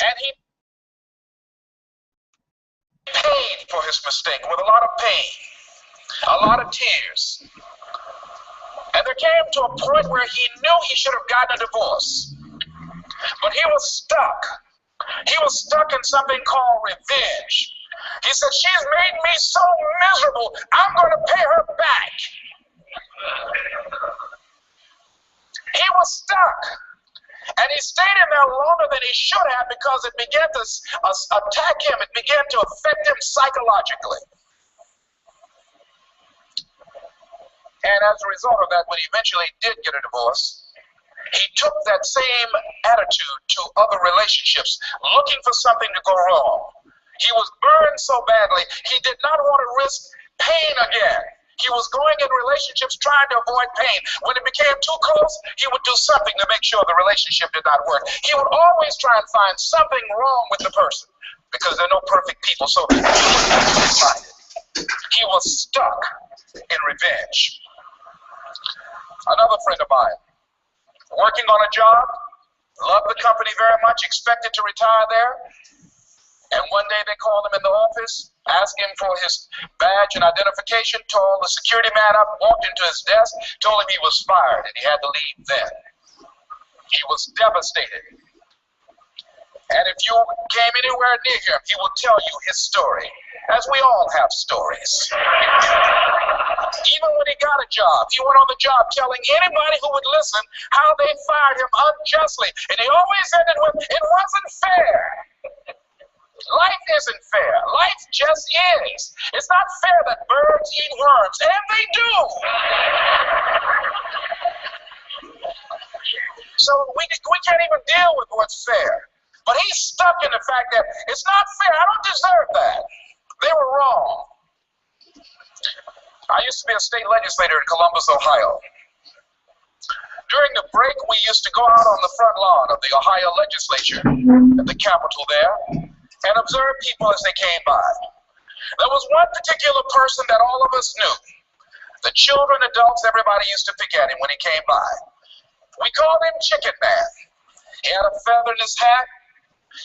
And he paid for his mistake with a lot of pain, a lot of tears. And there came to a point where he knew he should have gotten a divorce. But he was stuck. He was stuck in something called revenge. He said, she's made me so miserable, I'm going to pay her back. He was stuck. And he stayed in there longer than he should have because it began to attack him. It began to affect him psychologically. And as a result of that, when he eventually did get a divorce, he took that same attitude to other relationships, looking for something to go wrong. He was burned so badly, he did not want to risk pain again. He was going in relationships trying to avoid pain. When it became too close, he would do something to make sure the relationship did not work. He would always try and find something wrong with the person because there are no perfect people. So he was stuck in revenge. Another friend of mine, working on a job, loved the company very much, expected to retire there. And one day they called him in the office, asked him for his badge and identification, told the security man up, walked into his desk, told him he was fired and he had to leave then. He was devastated. And if you came anywhere near him, he would tell you his story, as we all have stories. Even when he got a job, he went on the job telling anybody who would listen how they fired him unjustly. And he always ended with, it wasn't fair. Life isn't fair. Life just is. It's not fair that birds eat worms, and they do. So we can't even deal with what's fair. But he's stuck in the fact that it's not fair. I don't deserve that. They were wrong. I used to be a state legislator in Columbus, Ohio. During the break, we used to go out on the front lawn of the Ohio legislature at the Capitol there and observe people as they came by. There was one particular person that all of us knew. The children, adults, everybody used to pick at him when he came by. We called him Chicken Man. He had a feather in his hat.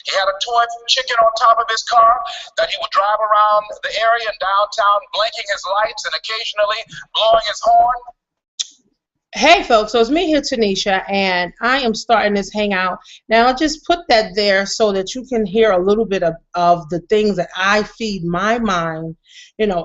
He had a toy chicken on top of his car that he would drive around the area in downtown, blinking his lights and occasionally blowing his horn. Hey folks, so it's me here, Tanisha, and I am starting this hangout. Now, I just put that there so that you can hear a little bit of the things that I feed my mind,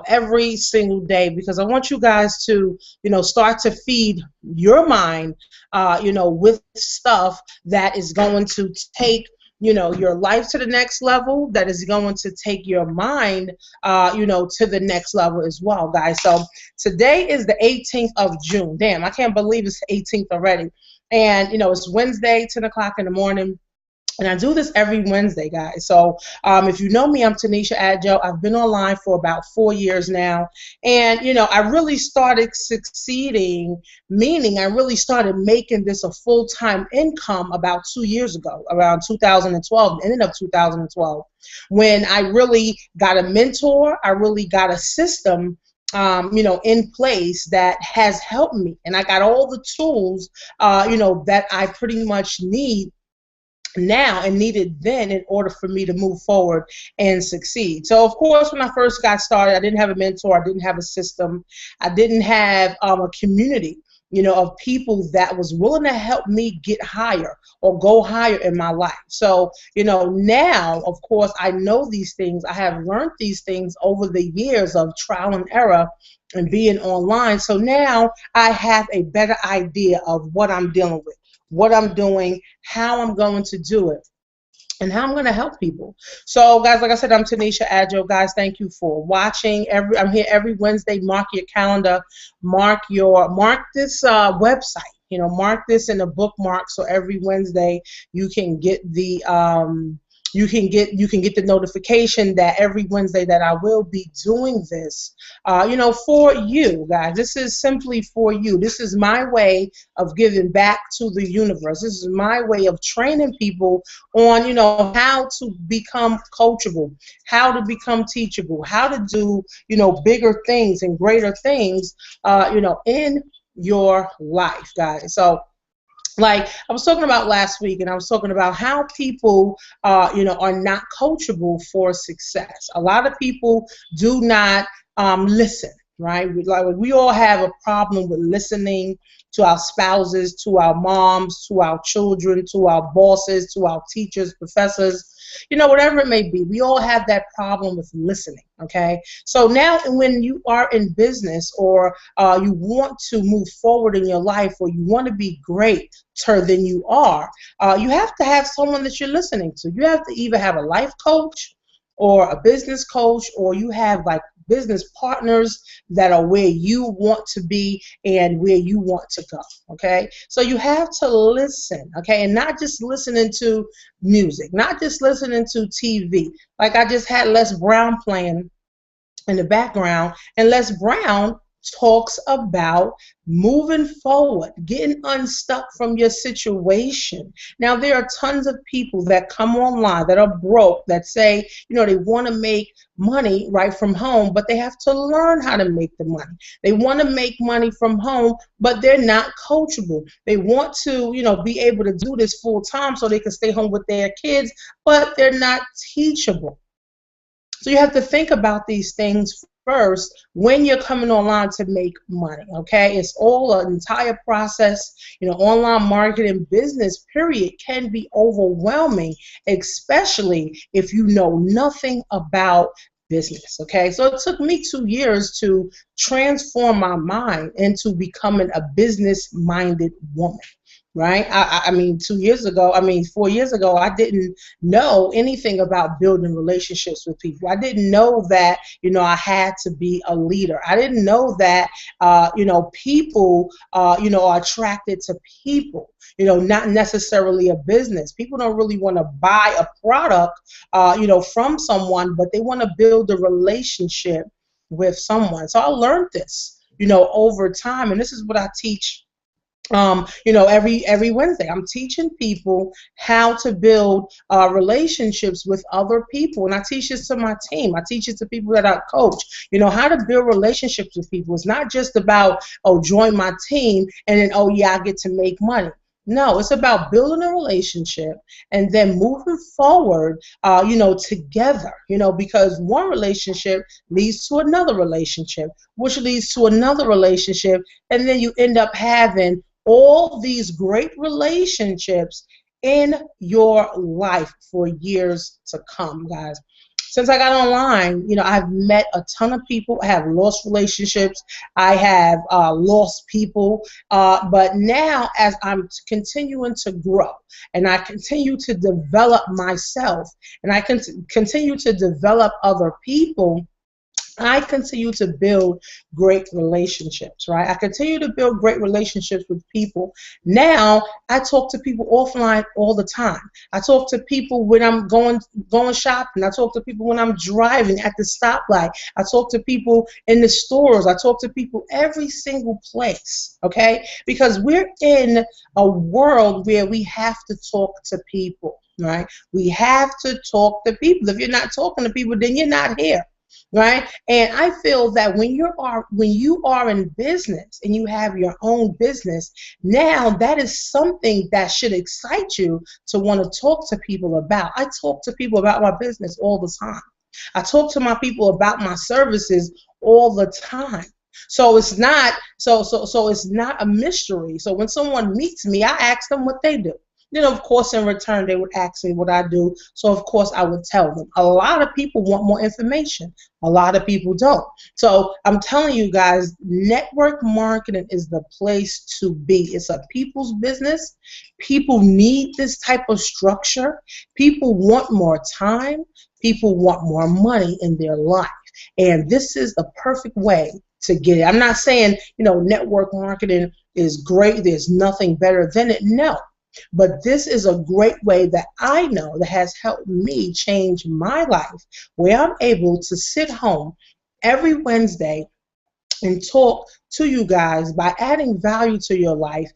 every single day, because I want you guys to, start to feed your mind, with stuff that is going to take your life to the next level, that is going to take your mind, to the next level as well, guys. So today is the 18th of June. Damn, I can't believe it's the 18th already. And, it's Wednesday, 10 o'clock in the morning. And I do this every Wednesday, guys. So if you know me, I'm Tanisha Adjo. I've been online for about 4 years now. And, I really started succeeding, meaning I really started making this a full-time income about 2 years ago, around 2012, the end of 2012, when I really got a mentor. I really got a system in place that has helped me. And I got all the tools, that I pretty much need now and needed then in order for me to move forward and succeed. So of course, when I first got started, I didn't have a mentor, I didn't have a system, I didn't have a community, of people that was willing to help me get higher or go higher in my life. So, now, of course, I know these things. I have learned these things over the years of trial and error and being online. So now I have a better idea of what I'm dealing with, what I'm doing, how I'm going to do it, and how I'm going to help people. So, guys, like I said, I'm Tanisha Adjo. Guys, thank you for watching. I'm here every Wednesday. Mark your calendar. Mark this website. Mark this in a bookmark, so every Wednesday you can get the you can get the notification that every Wednesday that I will be doing this, for you guys. This is simply for you. This is my way of giving back to the universe. This is my way of training people on, how to become coachable, how to become teachable, how to do, bigger things and greater things, in your life, guys. So Like I was talking about last week, and I was talking about how people, are not coachable for success. A lot of people do not listen. Right? We all have a problem with listening to our spouses, to our moms, to our children, to our bosses, to our teachers, professors. Whatever it may be, we all have that problem with listening. Okay, so now when you are in business, or you want to move forward in your life, or you want to be greater than you are, you have to have someone that you're listening to. You have to either have a life coach or a business coach, or you have like business partners that are where you want to be and where you want to go. Okay, so you have to listen. Okay, and not just listening to music, not just listening to TV. Like I just had Les Brown playing in the background, and Les Brown talks about moving forward, getting unstuck from your situation. Now, there are tons of people that come online that are broke, that say, they want to make money right from home, but they have to learn how to make the money. They want to make money from home, but they're not coachable. They want to, be able to do this full time so they can stay home with their kids, but they're not teachable. So you have to think about these things first when you're coming online to make money. Okay, it's all an entire process. Online marketing business period can be overwhelming, especially if you know nothing about business. Okay, so it took me 2 years to transform my mind into becoming a business-minded woman. Right? I mean, 4 years ago, I didn't know anything about building relationships with people. I didn't know that, I had to be a leader. I didn't know that, people, are attracted to people, not necessarily a business. People don't really want to buy a product, from someone, but they want to build a relationship with someone. So I learned this, over time, and this is what I teach. Every Wednesday, I'm teaching people how to build relationships with other people, and I teach this to my team. I teach it to people that I coach. How to build relationships with people. It's not just about, join my team and then, I get to make money. No, it's about building a relationship and then moving forward, together, because one relationship leads to another relationship, which leads to another relationship, and then you end up having all these great relationships in your life for years to come, guys. Since I got online, I've met a ton of people. I have lost relationships. I have lost people. But now, as I'm continuing to grow and I continue to develop myself and I can continue to develop other people, I continue to build great relationships, right? I continue to build great relationships with people. Now, I talk to people offline all the time. I talk to people when I'm going shopping. I talk to people when I'm driving at the stoplight. I talk to people in the stores. I talk to people every single place, okay? Because we're in a world where we have to talk to people, right? We have to talk to people. If you're not talking to people, then you're not here. Right? And I feel that when you are in business and you have your own business, now that is something that should excite you to want to talk to people about. I talk to people about my business all the time. I talk to my people about my services all the time. So it's not it's not a mystery. So when someone meets me, I ask them what they do. Of course, in return, they would ask me what I do. So, of course, I would tell them. A lot of people want more information. A lot of people don't. So, I'm telling you guys, network marketing is the place to be. It's a people's business. People need this type of structure. People want more time. People want more money in their life. And this is the perfect way to get it. I'm not saying, network marketing is great. There's nothing better than it. No. But this is a great way that I know that has helped me change my life, where I'm able to sit home every Wednesday and talk to you guys by adding value to your life,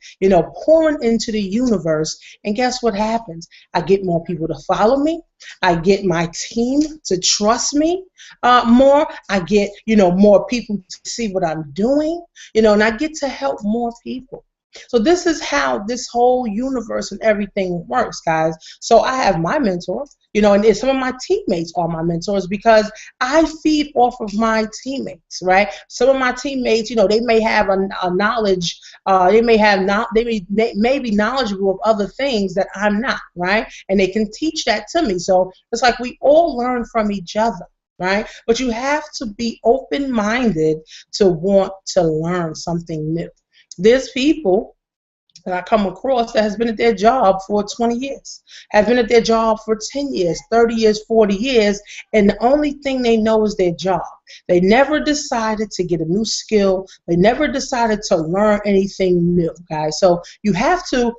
pouring into the universe. And guess what happens? I get more people to follow me. I get my team to trust me more. I get, more people to see what I'm doing, and I get to help more people. So this is how this whole universe and everything works, guys. So I have my mentors, and some of my teammates are my mentors because I feed off of my teammates, right? Some of my teammates, they may have a knowledge, they may have not, they may be knowledgeable of other things that I'm not, right? And they can teach that to me. So it's like we all learn from each other. Right? But you have to be open-minded to want to learn something new. There's people that I come across that has been at their job for 20 years, have been at their job for 10 years, 30 years, 40 years, and the only thing they know is their job. They never decided to get a new skill. They never decided to learn anything new, guys. So you have to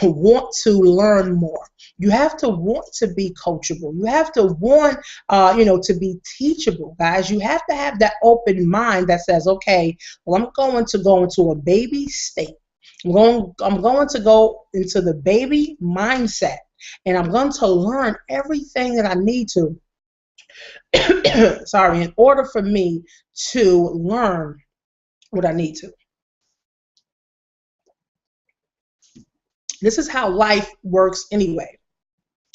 want to learn more. You have to want to be coachable. You have to want, to be teachable, guys. You have to have that open mind that says, okay, well, I'm going to go into a baby state. I'm going to go into the baby mindset, and I'm going to learn everything that I need to, in order for me to learn what I need to. This is how life works anyway.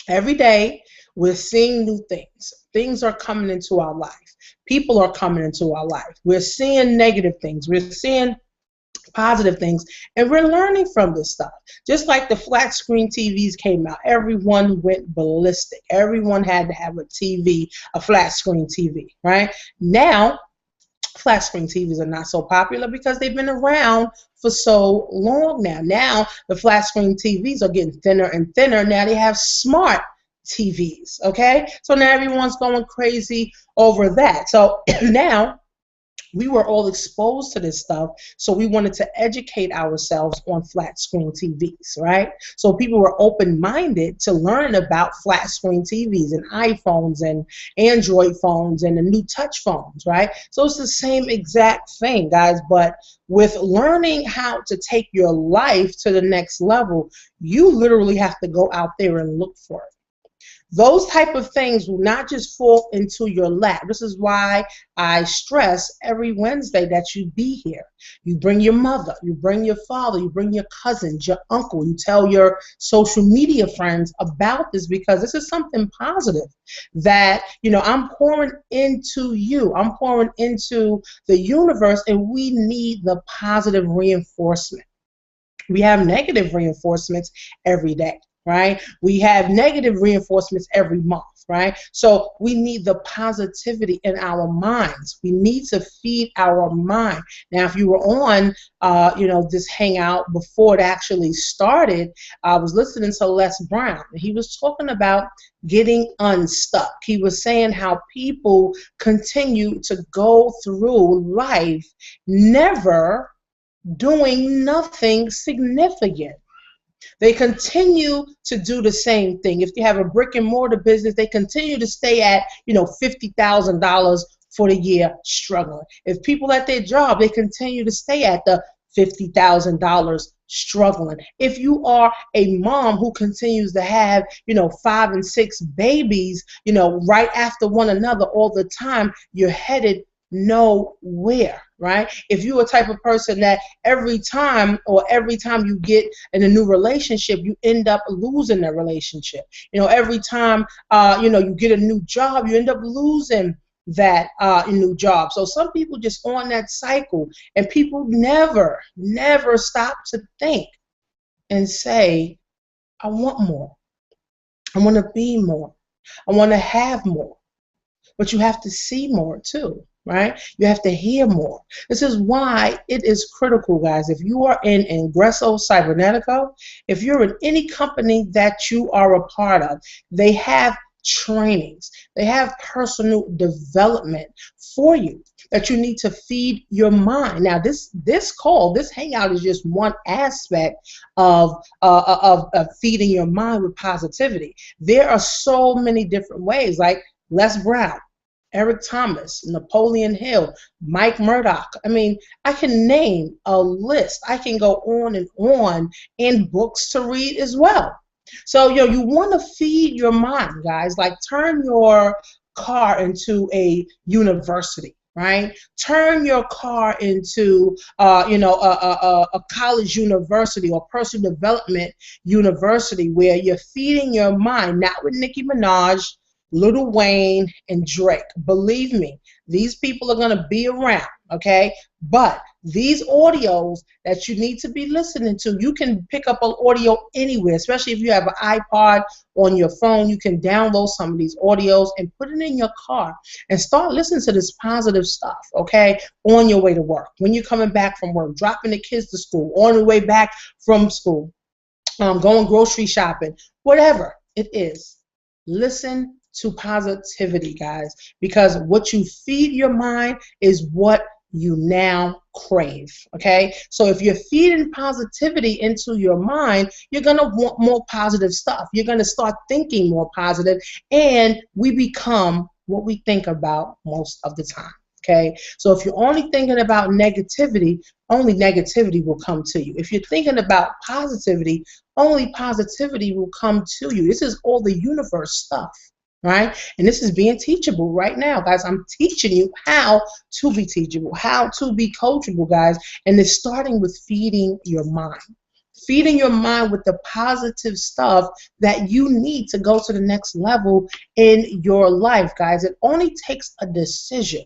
Every day, we're seeing new things. Things are coming into our life. People are coming into our life. We're seeing negative things. We're seeing positive things, and we're learning from this stuff. Just like the flat screen TVs came out, everyone went ballistic. Everyone had to have a TV, a flat screen TV, right? Now, flat screen TVs are not so popular because they've been around for so long now. Now, the flat screen TVs are getting thinner and thinner. Now they have smart TVs, okay? So now everyone's going crazy over that. So now, we were all exposed to this stuff, so we wanted to educate ourselves on flat screen TVs, right? So people were open-minded to learn about flat screen TVs and iPhones and Android phones and the new touch phones, right? So it's the same exact thing, guys, but with learning how to take your life to the next level, you literally have to go out there and look for it. Those type of things will not just fall into your lap. This is why I stress every Wednesday that you be here. You bring your mother, you bring your father, you bring your cousins, your uncle, you tell your social media friends about this, because this is something positive that, I'm pouring into you. I'm pouring into the universe, and we need the positive reinforcement. We have negative reinforcements every day, right? We have negative reinforcements every month, right? So we need the positivity in our minds. We need to feed our mind. Now, if you were on, this hangout before it actually started, I was listening to Les Brown, and he was talking about getting unstuck. He was saying how people continue to go through life never doing nothing significant. They continue to do the same thing. If you have a brick and mortar business, they continue to stay at, $50,000 for the year struggling. If people at their job, they continue to stay at the $50,000 struggling. If you are a mom who continues to have, 5 and 6 babies, right after one another all the time, you're headed nowhere, right? If you're a type of person that every time you get in a new relationship, you end up losing that relationship. Every time you get a new job, you end up losing that new job. So some people just on that cycle, and people never stop to think and say, I want more. I want to be more. I want to have more. But you have to see more too, right? You have to hear more. This is why it is critical, guys. If you are in Ingresso Cybernetico, if you're in any company that you are a part of, they have trainings. They have personal development for you that you need to feed your mind. Now, this hangout is just one aspect of feeding your mind with positivity. There are so many different ways, like Les Brown, Eric Thomas, Napoleon Hill, Mike Murdoch. I mean, I can name a list. I can go on, and books to read as well. So, you want to feed your mind, guys. Like, turn your car into a university, right? Turn your car into, a college university or personal development university where you're feeding your mind, not with Nicki Minaj, Lil Wayne, and Drake. Believe me, these people are going to be around, okay? But these audios that you need to be listening to, you can pick up an audio anywhere, especially if you have an iPod on your phone. You can download some of these audios and put it in your car and start listening to this positive stuff, okay, on your way to work, when you're coming back from work, dropping the kids to school, on the way back from school, going grocery shopping, whatever it is. Listen to positivity, guys, because what you feed your mind is what you now crave, okay? So if you're feeding positivity into your mind, you're going to want more positive stuff. You're going to start thinking more positive, and we become what we think about most of the time, okay? So if you're only thinking about negativity, only negativity will come to you. If you're thinking about positivity, only positivity will come to you. This is all the universe stuff, right? And this is being teachable right now, guys. I'm teaching you how to be teachable, how to be coachable, guys. And it's starting with feeding your mind. Feeding your mind with the positive stuff that you need to go to the next level in your life, guys. It only takes a decision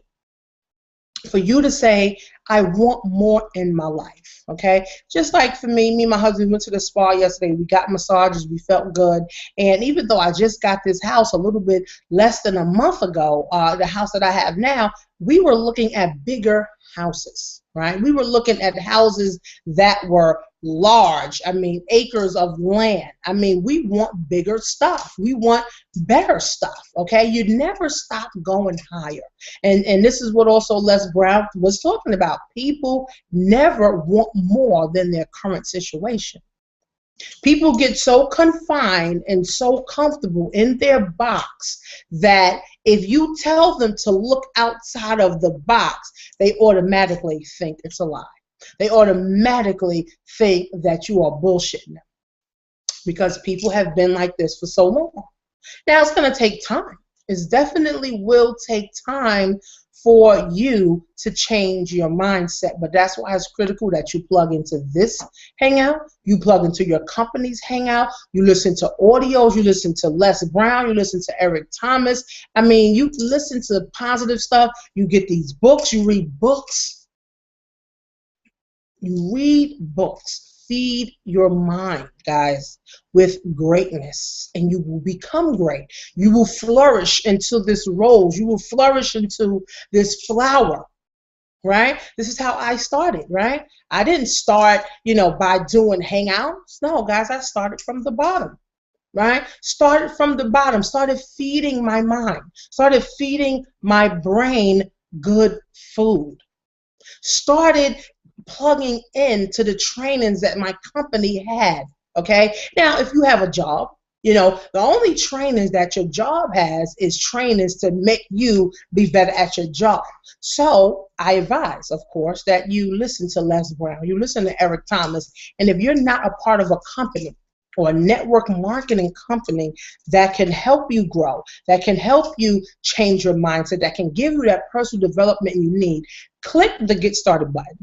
for you to say, I want more in my life, okay? Just like for me and my husband went to the spa yesterday. We got massages. We felt good. And even though I just got this house a little bit less than a month ago, the house that I have now, we were looking at bigger houses, right? We were looking at houses that were large. I mean, acres of land. I mean, we want bigger stuff. We want better stuff, okay? You never stop going higher. And this is what also Les Brown was talking about. People never want more than their current situation. People get so confined and so comfortable in their box that if you tell them to look outside of the box, they automatically think it's a lie. They automatically think that you are bullshitting them, because people have been like this for so long. Now, it's going to take time. It definitely will take time for you to change your mindset, but that's why it's critical that you plug into this hangout, you plug into your company's hangout, you listen to audios, you listen to Les Brown, you listen to Eric Thomas. I mean, you listen to positive stuff, you get these books, you read books. You read books. Feed your mind, guys, with greatness, and you will become great. You will flourish into this rose. You will flourish into this flower, right? This is how I started, right? I didn't start, by doing hangouts. No, guys, I started from the bottom, right? Started from the bottom, started feeding my mind, started feeding my brain good food, started plugging into the trainings that my company had, okay? Now, if you have a job, the only trainings that your job has is trainings to make you be better at your job. So I advise, of course, that you listen to Les Brown, you listen to Eric Thomas, and if you're not a part of a company or a network marketing company that can help you grow, that can help you change your mindset, that can give you that personal development you need, click the Get Started button,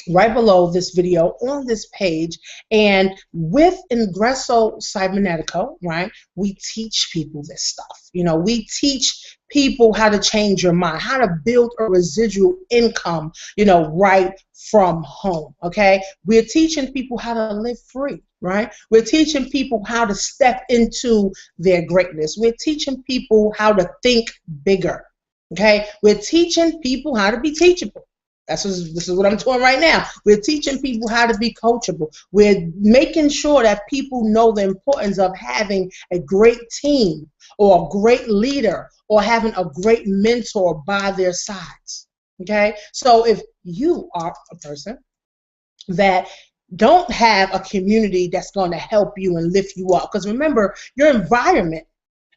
right below this video on this page. And with Ingresso Cybernetico, right, we teach people this stuff. We teach people how to change your mind, how to build a residual income, right from home, okay? We're teaching people how to live free, right? We're teaching people how to step into their greatness. We're teaching people how to think bigger, okay? We're teaching people how to be teachable. This is what I'm doing right now. We're teaching people how to be coachable. We're making sure that people know the importance of having a great team or a great leader or having a great mentor by their sides. Okay? So if you are a person that don't have a community that's going to help you and lift you up, because remember, your environment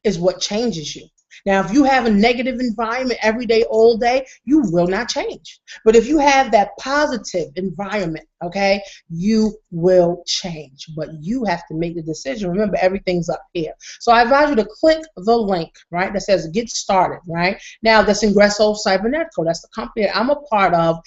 is what changes you. Now, if you have a negative environment every day, all day, you will not change. But if you have that positive environment, okay? You will change, but you have to make the decision. Remember, everything's up here. So I advise you to click the link, right, that says get started, right? Now, that's Ingresso Cybernetico. That's the company that I'm a part of.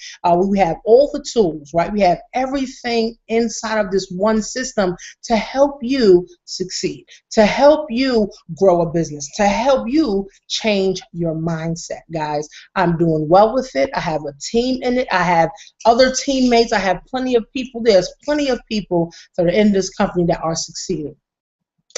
We have all the tools, right? We have everything inside of this one system to help you succeed, to help you grow a business, to help you change your mindset, guys. I'm doing well with it. I have a team in it. I have other teammates. I have plenty of people. There's plenty of people that are in this company that are succeeding.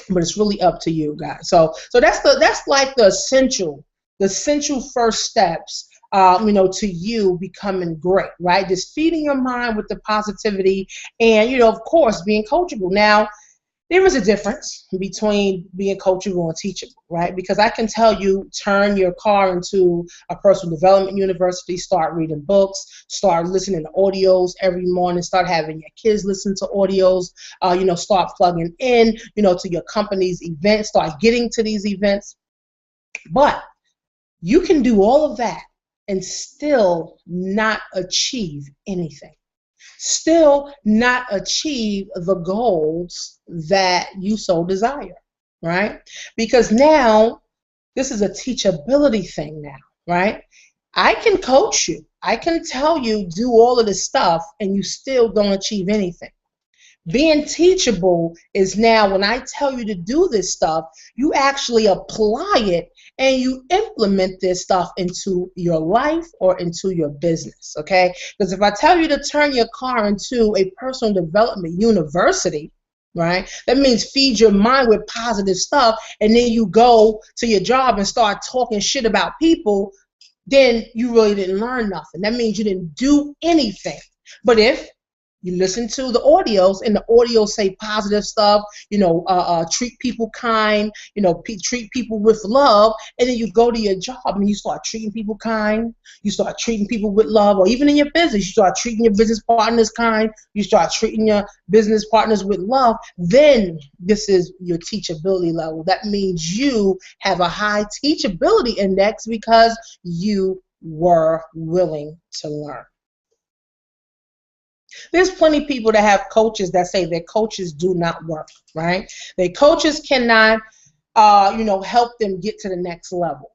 But it's really up to you, guys. So that's like the essential first steps, to you becoming great, right? Just feeding your mind with the positivity, and of course, being coachable. Now, there is a difference between being coachable and teachable, right? Because I can tell you, turn your car into a personal development university, start reading books, start listening to audios every morning, start having your kids listen to audios, start plugging in, to your company's events, start getting to these events. But you can do all of that and still not achieve anything. Still not achieve the goals that you so desire, right? Because now this is a teachability thing now, right? I can coach you. I can tell you do all of this stuff and you still don't achieve anything. Being teachable is now when I tell you to do this stuff, you actually apply it and you implement this stuff into your life or into your business, okay? Because if I tell you to turn your car into a personal development university, right, that means feed your mind with positive stuff, and then you go to your job and start talking shit about people, then you really didn't learn nothing. That means you didn't do anything. But if you listen to the audios, and the audios say positive stuff, treat people kind, treat people with love, and then you go to your job and you start treating people kind, you start treating people with love, or even in your business, you start treating your business partners kind, you start treating your business partners with love, then this is your teachability level. That means you have a high teachability index because you were willing to learn. There's plenty of people that have coaches that say their coaches do not work, right? Their coaches cannot, help them get to the next level.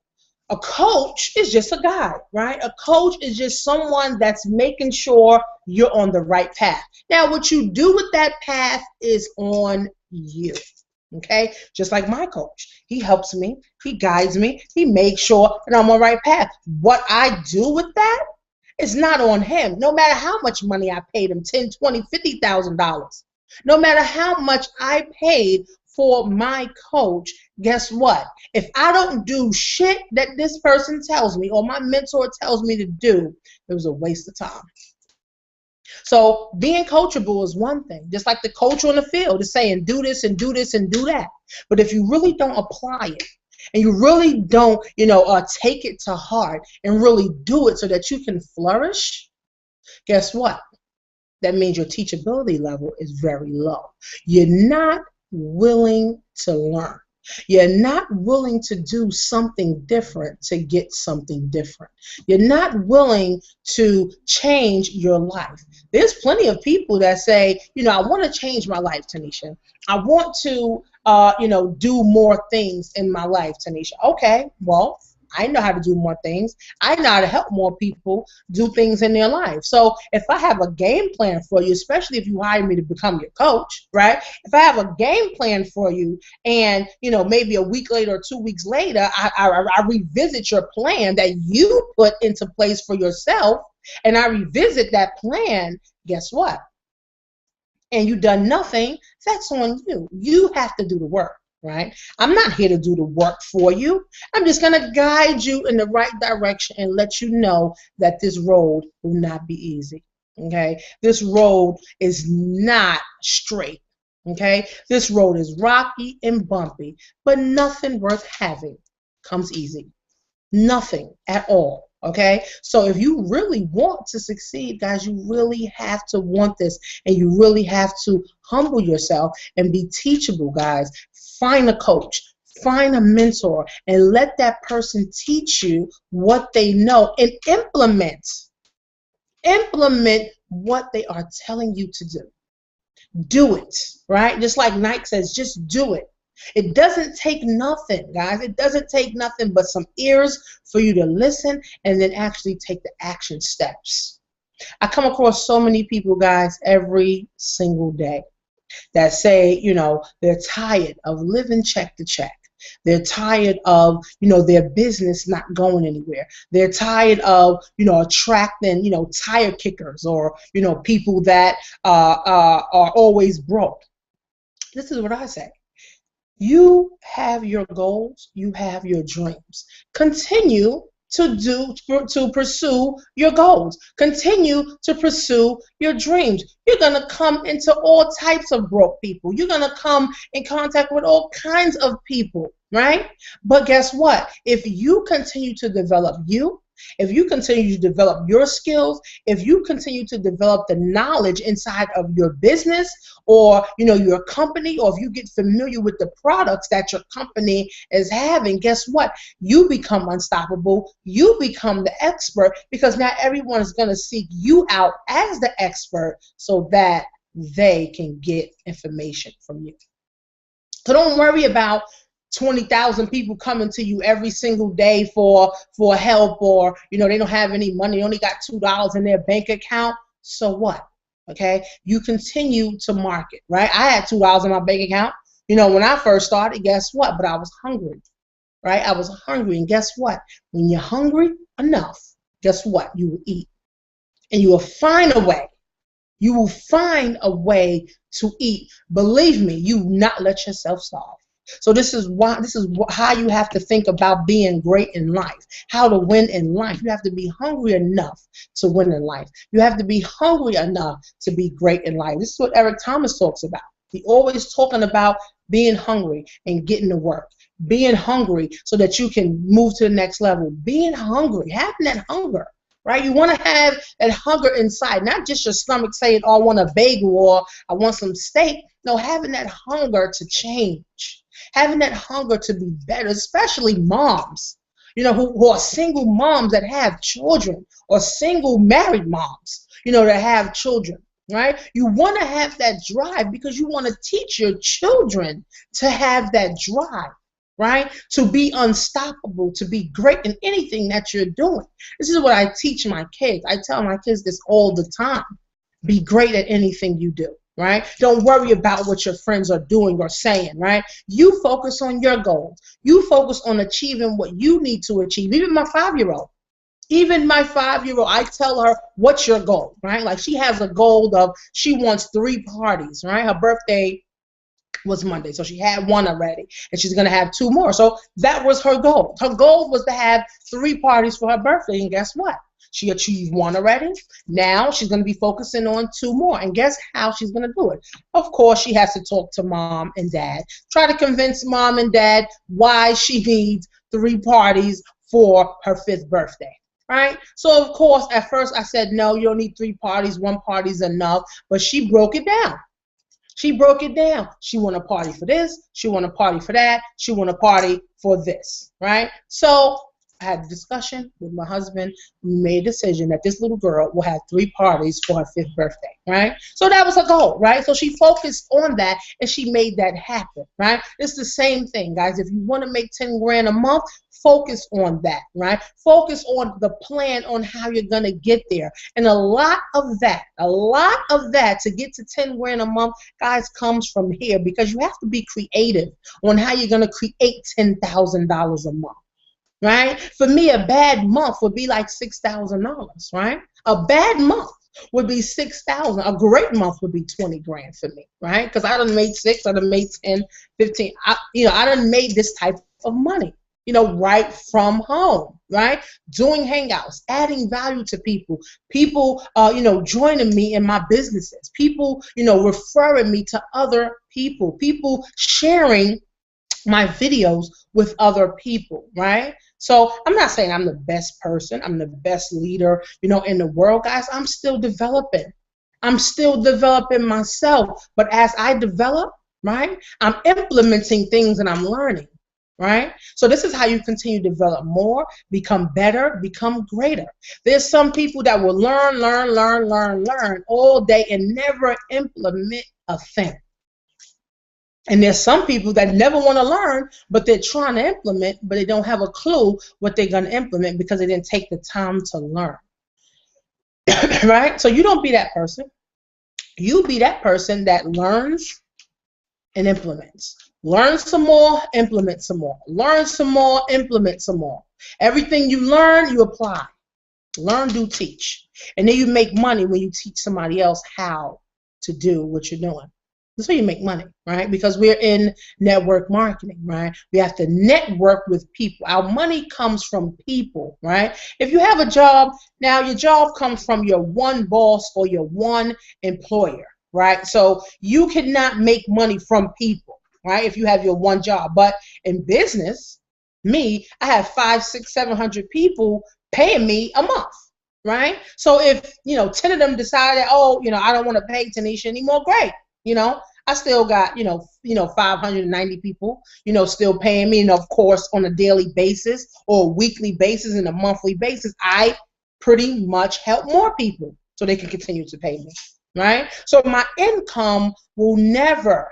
A coach is just a guide, right? A coach is just someone that's making sure you're on the right path. Now, what you do with that path is on you, okay? Just like my coach. He helps me. He guides me. He makes sure that I'm on the right path. What I do with that, it's not on him. No matter how much money I paid him, $10,000, $20,000, $50,000. No matter how much I paid for my coach, guess what? If I don't do shit that this person tells me or my mentor tells me to do, it was a waste of time. So being coachable is one thing. Just like the coach on the field is saying do this and do this and do that. But if you really don't apply it, and you really don't, take it to heart and really do it so that you can flourish, guess what? That means your teachability level is very low. You're not willing to learn. You're not willing to do something different to get something different. You're not willing to change your life. There's plenty of people that say, I want to change my life, Tanisha. I want to, do more things in my life, Tanisha. Okay, well, I know how to do more things. I know how to help more people do things in their life. So if I have a game plan for you, especially if you hire me to become your coach, right? If I have a game plan for you and, maybe a week later or 2 weeks later, I revisit your plan that you put into place for yourself, and I revisit that plan, guess what? And you've done nothing, that's on you. You have to do the work. Right? I'm not here to do the work for you. I'm just going to guide you in the right direction and let you know that this road will not be easy. Okay? This road is not straight. Okay? This road is rocky and bumpy, but nothing worth having comes easy. Nothing at all. Okay? So if you really want to succeed, guys, you really have to want this, and you really have to humble yourself and be teachable, guys. Find a coach, find a mentor, and let that person teach you what they know, and implement what they are telling you to do. Do it, right? Just like Nike says, just do it. It doesn't take nothing, guys. It doesn't take nothing but some ears for you to listen and then actually take the action steps. I come across so many people, guys, every single day that say, they're tired of living check to check. They're tired of, their business not going anywhere. They're tired of, attracting, tire kickers or, people that are always broke. This is what I say. You have your goals. You have your dreams. Continue to pursue your goals. Continue to pursue your dreams. You're going to come into all types of broke people. You're going to come in contact with all kinds of people, right? But guess what? If you continue to develop you, if you continue to develop your skills, if you continue to develop the knowledge inside of your business or your company, or if you get familiar with the products that your company is having, guess what? You become unstoppable. You become the expert, because now everyone is going to seek you out as the expert so that they can get information from you. So don't worry about 20,000 people coming to you every single day for help, or they don't have any money, they only got $2 in their bank account. So what? Okay, you continue to market, right? I had $2 in my bank account, when I first started. Guess what? But I was hungry, right? I was hungry, and guess what? When you're hungry enough, guess what? You will eat, and you will find a way. You will find a way to eat. Believe me, you will not let yourself starve. So this is how you have to think about being great in life, how to win in life. You have to be hungry enough to win in life. You have to be hungry enough to be great in life. This is what Eric Thomas talks about. He always talking about being hungry and getting to work. Being hungry so that you can move to the next level. Being hungry, having that hunger. Right? You want to have that hunger inside, not just your stomach saying, oh, I want a bagel or I want some steak. No, having that hunger to change, having that hunger to be better, especially moms, who are single moms that have children, or single married moms, that have children, right? You want to have that drive because you want to teach your children to have that drive. Right? To be unstoppable, to be great in anything that you're doing. This is what I teach my kids. I tell my kids this all the time. Be great at anything you do, right? Don't worry about what your friends are doing or saying, right? You focus on your goals. You focus on achieving what you need to achieve. Even my 5-year-old, I tell her, what's your goal, right? Like, she has a goal of, she wants 3 parties, right? Her birthday was Monday, so she had 1 already, and she's going to have 2 more. So that was her goal. Her goal was to have 3 parties for her birthday, and guess what? She achieved 1 already. Now she's going to be focusing on 2 more, and guess how she's going to do it? Of course, she has to talk to mom and dad, try to convince mom and dad why she needs 3 parties for her 5th birthday. Right? So, of course, at first I said, no, you don't need 3 parties. 1 party's enough, but she broke it down. She broke it down. She want a party for this. She want a party for that. She want a party for this, right? So I had a discussion with my husband. We made a decision that this little girl will have 3 parties for her 5th birthday, right? So that was her goal, right? So she focused on that, and she made that happen, right? It's the same thing, guys. If you want to make 10 grand a month, focus on that, right? Focus on the plan on how you're going to get there. And a lot of that to get to 10 grand a month, guys, comes from here, because you have to be creative on how you're going to create $10,000 a month. Right? For me, a bad month would be like $6,000, right? A bad month would be $6,000. A great month would be 20 grand for me, right? Because I done made 6, I done made 10, 15. I done made this type of money, right from home, right? Doing hangouts, adding value to people, joining me in my businesses, people, referring me to other people sharing my videos with other people, right? So I'm not saying I'm the best person, I'm the best leader, in the world, guys. I'm still developing. I'm still developing myself. But as I develop, right, I'm implementing things and I'm learning. right? So this is how you continue to develop more, become better, become greater. There's some people that will learn all day and never implement a thing. And there's some people that never want to learn, but they're trying to implement, but they don't have a clue what they're going to implement because they didn't take the time to learn. Right? So you don't be that person. You be that person that learns and implements. Learn some more, implement some more. Learn some more, implement some more. Everything you learn, you apply. Learn, do, teach. And then you make money when you teach somebody else how to do what you're doing. That's how you make money, right? Because we're in network marketing, right? We have to network with people. Our money comes from people, right? If you have a job, now your job comes from your one boss or your one employer, right? So you cannot make money from people, right? If you have your one job. But in business, I have 500, 600, 700 people paying me a month. Right? So if, 10 of them decide that, I don't want to pay Tanisha anymore, great. I still got, 590 people, still paying me. And of course, on a daily basis or a weekly basis and a monthly basis, I pretty much help more people so they can continue to pay me, right? So my income will never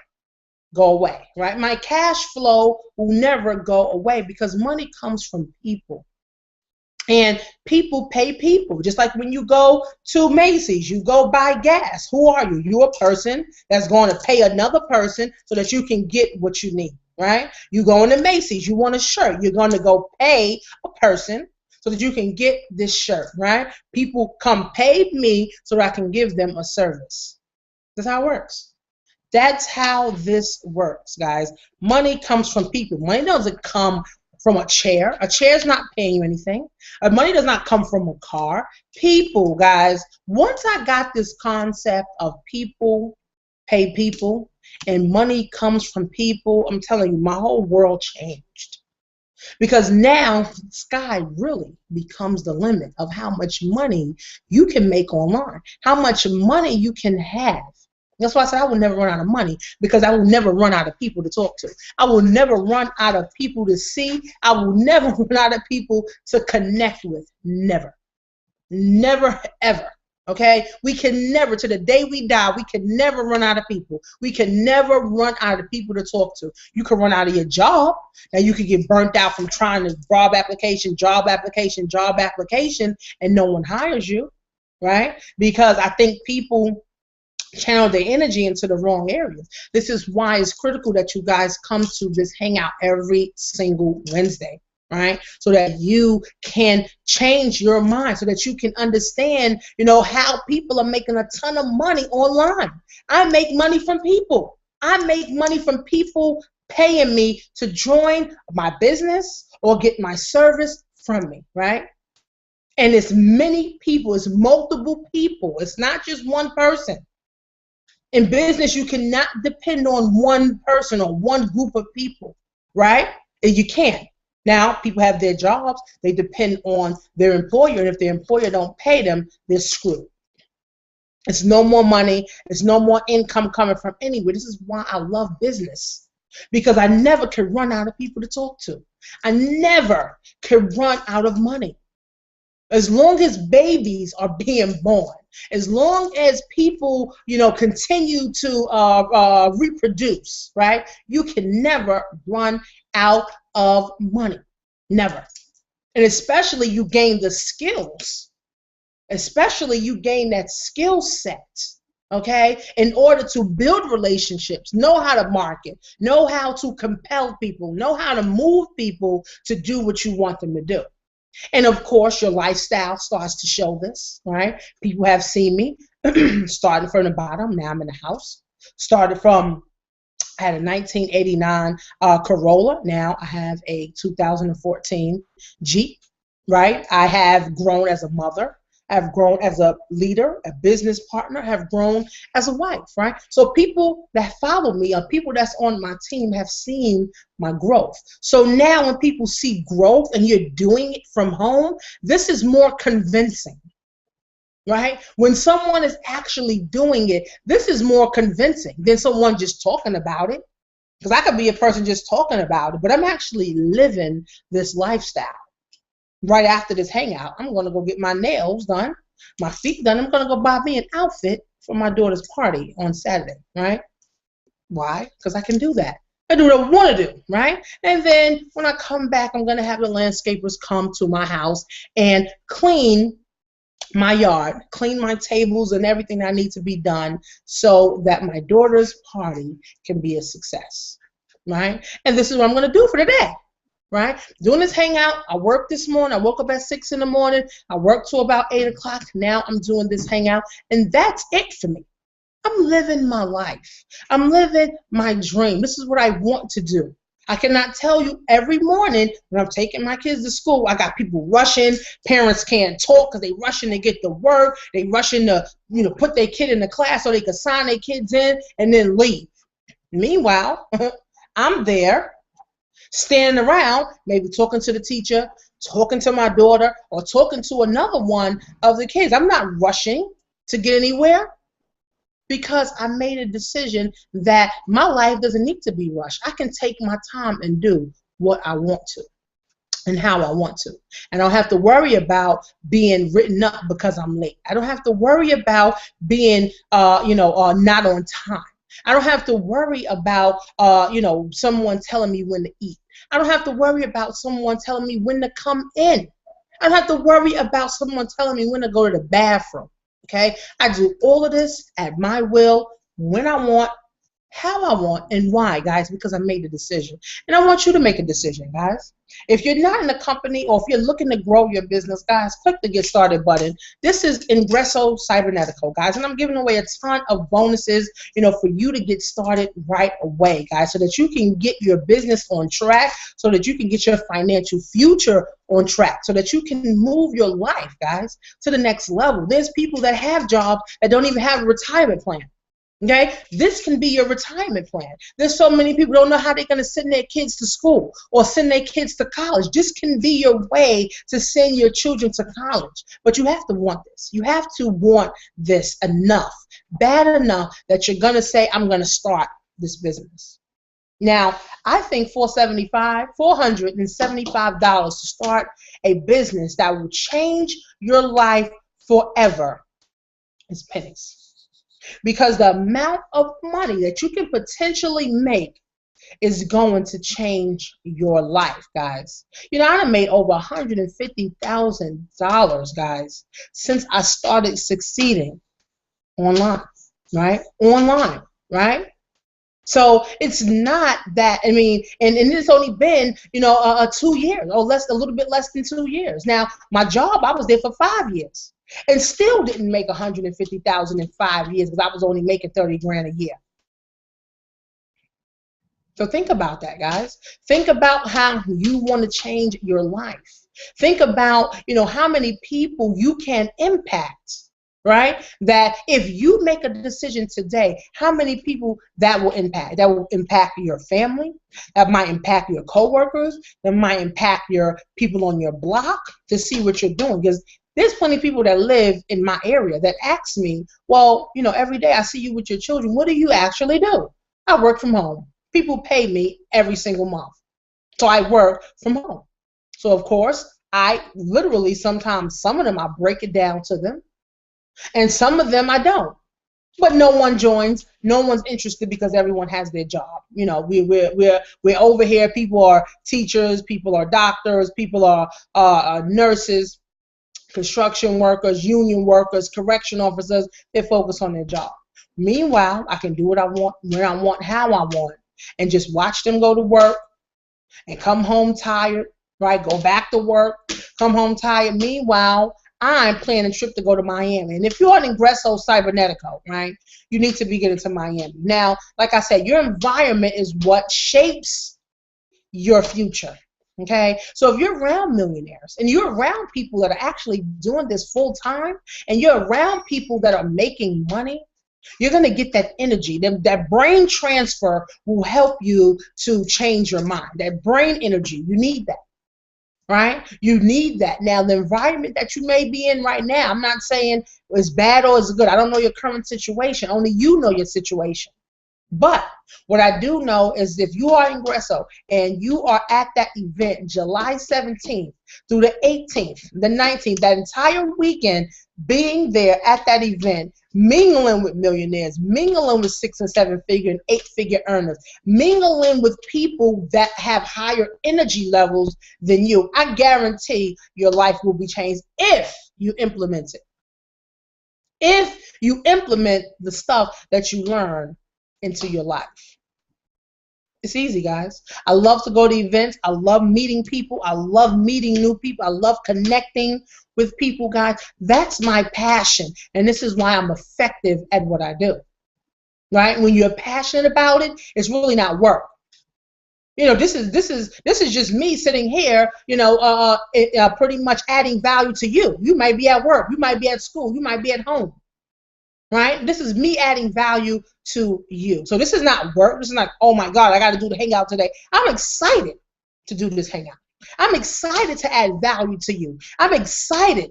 go away, right? My cash flow will never go away because money comes from people. And people pay people. Just like when you go to Macy's, you go buy gas. Who are you? You're a person that's going to pay another person so that you can get what you need, right? You go into Macy's, you want a shirt. You're going to go pay a person so that you can get this shirt, right? People come pay me so that I can give them a service. That's how it works. That's how this works, guys. Money comes from people. Money doesn't come from a chair. A chair is not paying you anything. Money does not come from a car. People, guys, once I got this concept of people pay people and money comes from people, I'm telling you, my whole world changed. Because now the sky really becomes the limit of how much money you can make online, how much money you can have. That's why I said I will never run out of money, because I will never run out of people to talk to. I will never run out of people to see. I will never run out of people to connect with. Never. Never, ever. Okay? We can never, to the day we die, we can never run out of people. We can never run out of people to talk to. You can run out of your job. Now you could get burnt out from trying to job application, and no one hires you. Right? Because I think people channel their energy into the wrong areas. This is why it's critical that you guys come to this hangout every single Wednesday, right? So that you can change your mind, so that you can understand, how people are making a ton of money online. I make money from people. I make money from people paying me to join my business or get my service from me, right? And it's many people, it's multiple people. It's not just one person. In business, you cannot depend on one person or one group of people, right? And you can't. Now, people have their jobs. They depend on their employer. And if their employer don't pay them, they're screwed. It's no more money. It's no more income coming from anywhere. This is why I love business, because I never can run out of people to talk to. I never can run out of money. As long as babies are being born, as long as people, continue to reproduce, right? You can never run out of money. Never. And especially you gain the skills. Especially you gain that skill set, okay, in order to build relationships, know how to market, know how to compel people, know how to move people to do what you want them to do. And of course, your lifestyle starts to show this, right? People have seen me starting from the bottom. Now I'm in the house. Started from, I had a 1989 Corolla. Now I have a 2014 Jeep, right? I have grown as a mother. I've grown as a leader, a business partner, have grown as a wife, right? So people that follow me or people that's on my team have seen my growth. So now when people see growth and you're doing it from home, this is more convincing, right? When someone is actually doing it, this is more convincing than someone just talking about it. Because I could be a person just talking about it, but I'm actually living this lifestyle. Right after this hangout, I'm going to go get my nails done, my feet done. I'm going to go buy me an outfit for my daughter's party on Saturday, right? Why? Because I can do that. I do what I want to do, right? And then when I come back, I'm going to have the landscapers come to my house and clean my yard, clean my tables and everything that need to be done so that my daughter's party can be a success, right? And this is what I'm going to do for the day, right? Doing this hangout. I worked this morning. I woke up at 6 in the morning. I worked till about 8 o'clock. Now I'm doing this hangout, and that's it for me. I'm living my life. I'm living my dream. This is what I want to do. I cannot tell you every morning when I'm taking my kids to school, I got people rushing. Parents can't talk because they rushing to get to work. They rushing to, put their kid in the class so they can sign their kids in and then leave. Meanwhile, I'm there standing around, maybe talking to the teacher, talking to my daughter, or talking to another one of the kids. I'm not rushing to get anywhere, because I made a decision that my life doesn't need to be rushed. I can take my time and do what I want to and how I want to. And I don't have to worry about being written up because I'm late. I don't have to worry about being, not on time. I don't have to worry about, someone telling me when to eat. I don't have to worry about someone telling me when to come in. I don't have to worry about someone telling me when to go to the bathroom. Okay, I do all of this at my will, when I want, how I want, and why, guys, because I made a decision. And I want you to make a decision, guys. If you're not in a company or if you're looking to grow your business, guys, click the Get Started button. This is Ingresso Cybernetico, guys, and I'm giving away a ton of bonuses, for you to get started right away, guys, so that you can get your business on track, so that you can get your financial future on track, so that you can move your life, guys, to the next level. There's people that have jobs that don't even have a retirement plan. Okay, this can be your retirement plan. There's so many people don't know how they're going to send their kids to school or send their kids to college. This can be your way to send your children to college. But you have to want this. You have to want this enough, bad enough that you're going to say, I'm going to start this business. Now, I think $475 to start a business that will change your life forever is pennies. Because the amount of money that you can potentially make is going to change your life, guys. I done made over $150,000, guys, since I started succeeding online, right? Online, right? So it's not that, and it's only been, 2 years, or a little bit less than 2 years. Now, my job, I was there for 5 years. And still didn't make $150,000 in 5 years because I was only making $30,000 a year. So think about that, guys. Think about how you want to change your life. Think about, how many people you can impact, right? That if you make a decision today, how many people that will impact? That will impact your family. That might impact your coworkers. That might impact your people on your block to see what you're doing. Because there's plenty of people that live in my area that ask me, well, every day I see you with your children. What do you actually do? I work from home. People pay me every single month. So I work from home. So, of course, I literally sometimes, some of them I break it down to them. And some of them I don't. But no one joins. No one's interested because everyone has their job. We're over here. People are teachers. People are doctors. People are nurses, construction workers, union workers, correction officers. They're focused on their job. Meanwhile, I can do what I want, when I want, how I want, and just watch them go to work and come home tired, right? Go back to work, come home tired. Meanwhile, I'm planning a trip to go to Miami. And if you're an Ingresso Cybernetico, right, you need to be getting to Miami. Now, like I said, your environment is what shapes your future. Okay, so if you're around millionaires and you're around people that are actually doing this full time, and you're around people that are making money, you're going to get that energy. That brain transfer will help you to change your mind. That brain energy, you need that, right? You need that. Now, the environment that you may be in right now, I'm not saying it's bad or it's good. I don't know your current situation. Only you know your situation. But what I do know is if you are Ingresso and you are at that event July 17th through the 18th, the 19th, that entire weekend, being there at that event, mingling with millionaires, mingling with 6- and 7-figure and 8-figure earners, mingling with people that have higher energy levels than you, I guarantee your life will be changed if you implement it. If you implement the stuff that you learn into your life. It's easy, guys. I love to go to events. I love meeting people. I love meeting new people. I love connecting with people, guys. That's my passion, and this is why I'm effective at what I do. Right? When you're passionate about it, it's really not work. You know, this is just me sitting here, you know, pretty much adding value to you. You might be at work, you might be at school, you might be at home. Right? This is me adding value to you. So this is not work. This is not, oh my God, I got to do the hangout today. I'm excited to do this hangout. I'm excited to add value to you. I'm excited.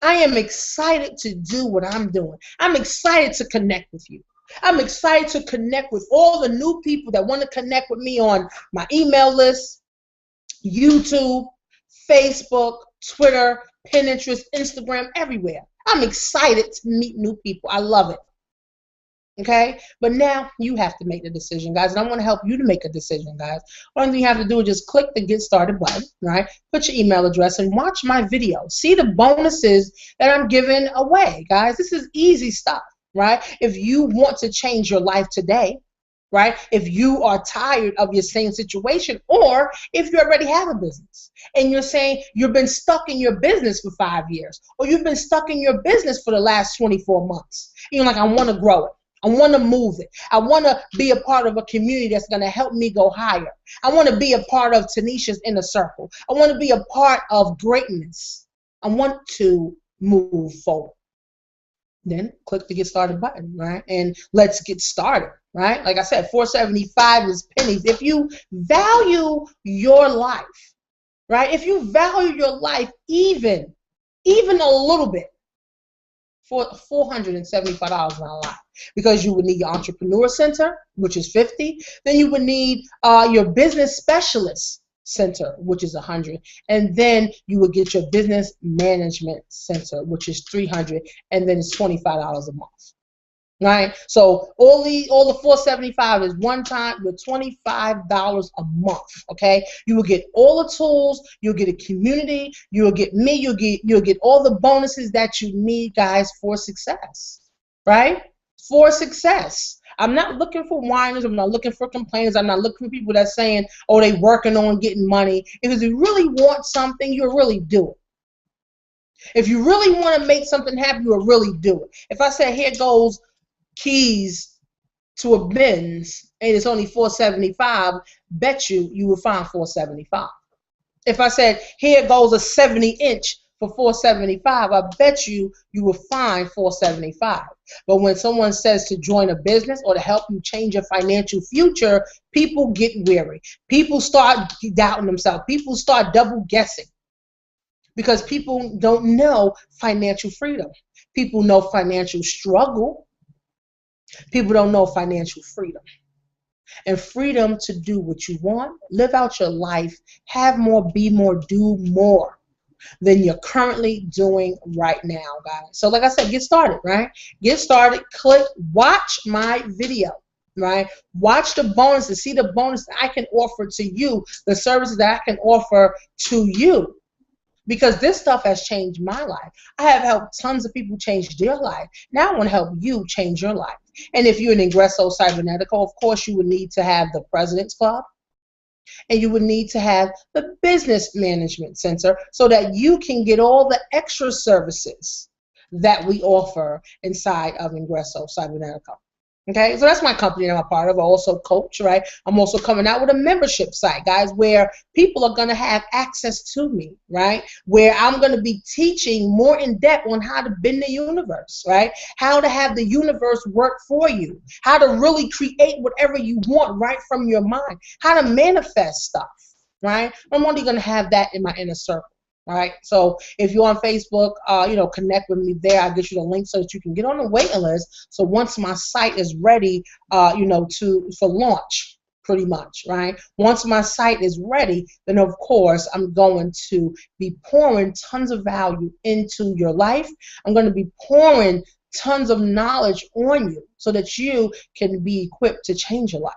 I am excited to do what I'm doing. I'm excited to connect with you. I'm excited to connect with all the new people that want to connect with me on my email list, YouTube, Facebook, Twitter, Pinterest, Instagram, everywhere. I'm excited to meet new people. I love it. Okay? But now you have to make the decision, guys. And I want to help you to make a decision, guys. One thing you have to do is just click the Get Started button, right? Put your email address and watch my video. See the bonuses that I'm giving away, guys. This is easy stuff, right? If you want to change your life today, right? If you are tired of your same situation, or if you already have a business and you're saying you've been stuck in your business for 5 years, or you've been stuck in your business for the last 24 months. You're like, I want to grow it. I want to move it. I want to be a part of a community that's going to help me go higher. I want to be a part of Tanisha's inner circle. I want to be a part of greatness. I want to move forward. Then click the Get Started button, right? And let's get started, right? Like I said, $475 is pennies. If you value your life, right? If you value your life even a little bit, for $475 is not a lot, because you would need your entrepreneur center, which is $50. Then you would need your business specialist center, which is $100, and then you would get your business management center, which is $300, and then it's $25 a month. Right? So all the $475 is one time with $25 a month. Okay? You will get all the tools, you'll get a community, you'll get me, you'll get all the bonuses that you need, guys, for success. Right? For success. I'm not looking for whiners, I'm not looking for complainers, I'm not looking for people that's saying, oh, they working on getting money. If you really want something, you'll really do it. If you really want to make something happen, you'll really do it. If I say, here goes keys to a Benz and it's only $475, bet you will find $475. If I said, here goes a 70-inch for $475, I bet you will find $475. But when someone says to join a business or to help you change your financial future, people get weary. People start doubting themselves. People start double guessing, because people don't know financial freedom. People know financial struggle. People don't know financial freedom. And freedom to do what you want, live out your life, have more, be more, do more than you're currently doing right now, guys. So like I said, get started, right? Get started, click, watch my video, right? Watch the bonuses, see the bonus that I can offer to you, the services that I can offer to you. Because this stuff has changed my life. I have helped tons of people change their life. Now I want to help you change your life. And if you're an Ingresso Cybernetico, of course you would need to have the President's Club. And you would need to have the Business Management Center so that you can get all the extra services that we offer inside of Ingresso Cybernetico. Okay, so that's my company that I'm a part of. I also coach, right? I'm also coming out with a membership site, guys, where people are going to have access to me, right? Where I'm going to be teaching more in depth on how to bend the universe, right? How to have the universe work for you. How to really create whatever you want right from your mind. How to manifest stuff, right? I'm only going to have that in my inner circle. All right. So if you're on Facebook, connect with me there. I'll get you the link so that you can get on the waiting list. So once my site is ready, for launch, pretty much, right? Once my site is ready, then of course I'm going to be pouring tons of value into your life. I'm going to be pouring tons of knowledge on you so that you can be equipped to change your life.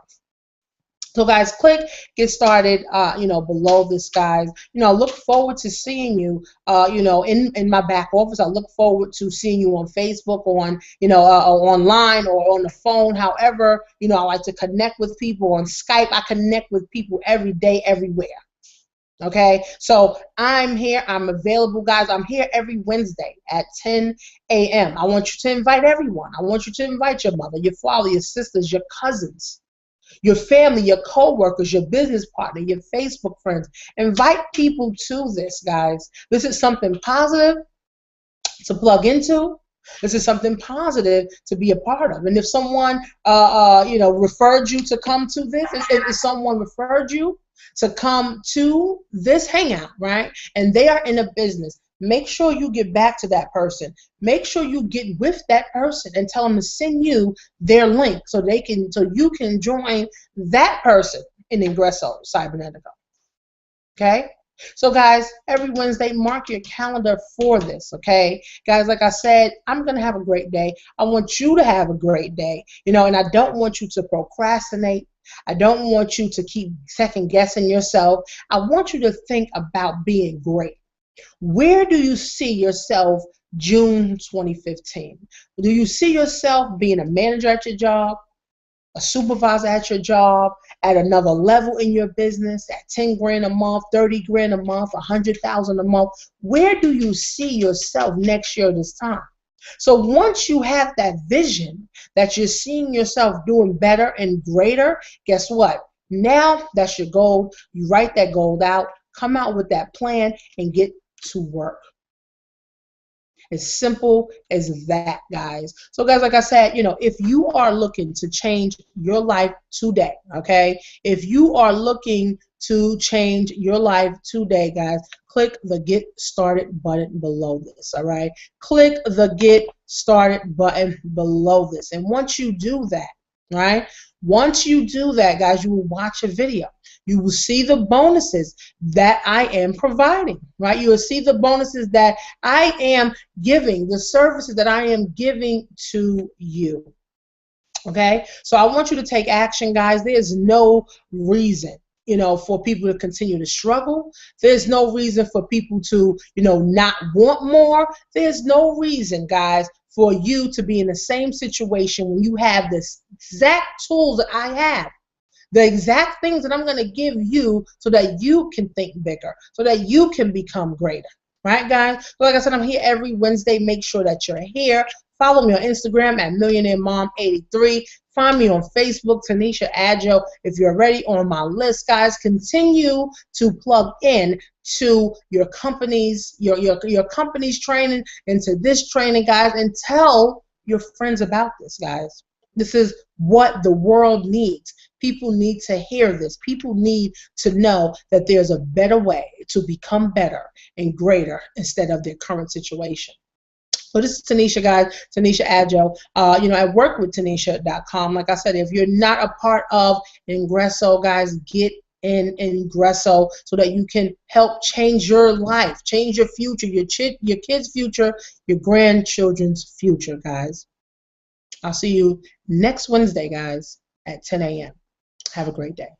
So guys, click get started, below this, guys. I look forward to seeing you, in my back office. I look forward to seeing you on Facebook, online or on the phone. However, I like to connect with people on Skype. I connect with people every day, everywhere. Okay, so I'm here. I'm available, guys. I'm here every Wednesday at 10 a.m. I want you to invite everyone. I want you to invite your mother, your father, your sisters, your cousins, your family, your co-workers, your business partner, your Facebook friends. Invite people to this, guys. This is something positive to plug into. This is something positive to be a part of. And if someone, referred you to come to this, if someone referred you to come to this hangout, right, and they are in a business, make sure you get back to that person. Make sure you get with that person and tell them to send you their link so you can join that person in Ingresso Cybernetico. Okay? So guys, every Wednesday, mark your calendar for this, okay? Guys, like I said, I'm going to have a great day. I want you to have a great day, and I don't want you to procrastinate. I don't want you to keep second guessing yourself. I want you to think about being great. Where do you see yourself June 2015? Do you see yourself being a manager at your job, a supervisor at your job, at another level in your business, at 10 grand a month, 30 grand a month, 100,000 a month? Where do you see yourself next year this time? So once you have that vision that you're seeing yourself doing better and greater, guess what? Now that's your goal. You write that goal out, come out with that plan, and get to work. As simple as that, guys. So guys, like I said, if you are looking to change your life today, okay, if you are looking to change your life today, guys, click the get started button below this. All right, click the get started button below this. And once you do that, right, once you do that, guys, you will watch a video. You will see the bonuses that I am providing, right? You will see the bonuses that I am giving, the services that I am giving to you, okay? So I want you to take action, guys. There's no reason, for people to continue to struggle. There's no reason for people to, not want more. There's no reason, guys, for you to be in the same situation when you have the exact tools that I have. The exact things that I'm going to give you so that you can think bigger, so that you can become greater. Right, guys? So like I said, I'm here every Wednesday. Make sure that you're here. Follow me on Instagram at MillionaireMom83. Find me on Facebook, Tanisha Adjo. If you're already on my list, guys, continue to plug in to your company's company's training, into this training, guys, and tell your friends about this, guys. This is what the world needs. People need to hear this. People need to know that there's a better way to become better and greater instead of their current situation. So this is Tanisha, guys, Tanisha Adjo. I work with Tanisha.com. Like I said, if you're not a part of Ingresso, guys, get in Ingresso so that you can help change your life, change your future, your kids' future, your grandchildren's future, guys. I'll see you next Wednesday, guys, at 10 a.m. Have a great day.